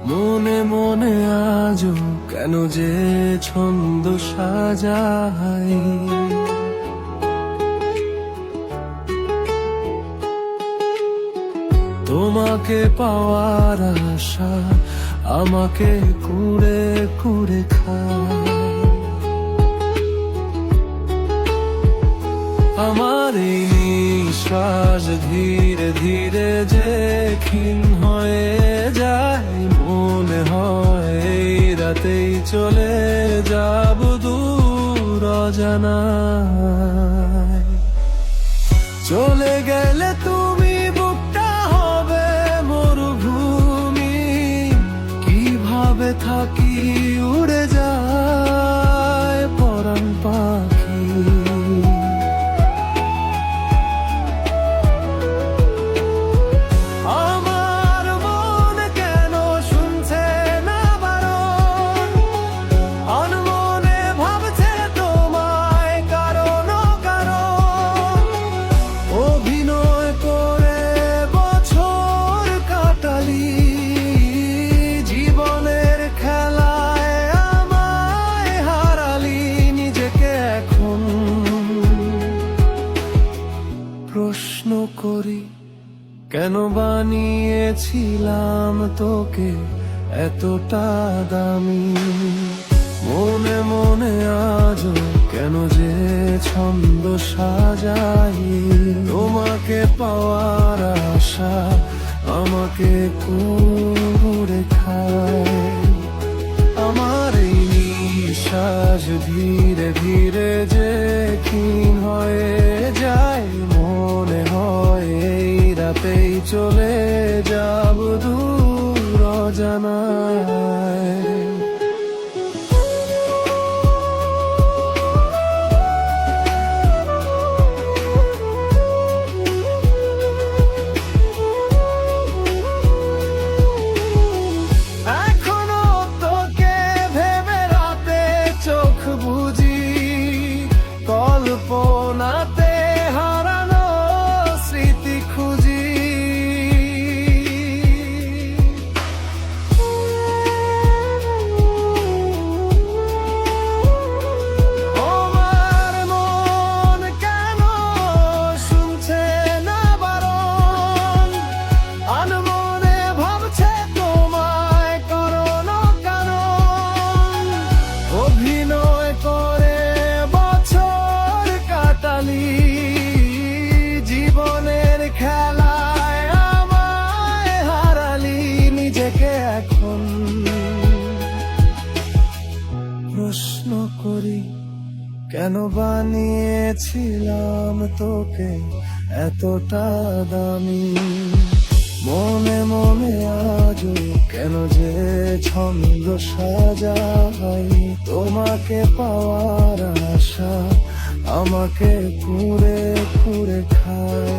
মনে মনে আজও কেন যে ছন্দ সাজাই, তোমাকে পাওয়ার আশা আমাকে কুড়ে কুড়ে খায়। আমার এই নিঃশ্বাস ধীরে ধীরে যে ক্ষীণ হয়ে যায়, মনে হয় এই রাতেই চলে যাব দূর অজানায়। চলে গেলে তুমি বুকটা হবে মরুভূমি, কিভাবে থাকি উড়ে যায় পরাণ পাখি। আমার মন কেন শুনছে না বারণ, অনমনে ভাবছে তোমায় কারণ কারণ। অভিনয় করে বছর কাটালি, জীবনের খেলায় আমায় হারালি। নিজেকে এখন প্রশ্ন করি, কেন বানিয়েছিলাম তোকে এতটা দামি। মনে মনে আজও কেন যে ছন্দ সাজাই, তোমাকে পাওয়ার আশা আমাকে কুড়ে খায়। আমার এই নিঃশ্বাস ধীরে ধীরে যে ক্ষীণ হয়ে যায়, মনে হয় এই রাতেই চলে যাব দূর অজানায়। এখনো তোকে ভেবে রাতে চোখ বুজি, কল্পনাতে হারানো স্মৃতি খুঁজি। আমার মন কেন শুনছে না বারণ, আনমনে ভাবছে তোমায় কারণ কারণ। অভিনয় করে বছর কাটালি, জীবনের খেলায় আমায় হারালি। নিজেকে এখন প্রশ্ন করি, কেন বানিয়েছিলাম তোকে এতটা দামি। মনে মনে আজও কেন যে ছন্দ সাজাই, তোমাকে পাওয়ার আশা আমাকে কুড়ে কুড়ে খায়।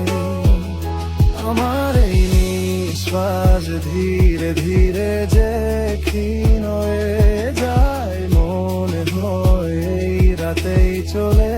আমার এই নিঃশ্বাস ধীরে ধীরে যে ক্ষীণ হয়ে যায়, মনে হয় এই রাতেই চলে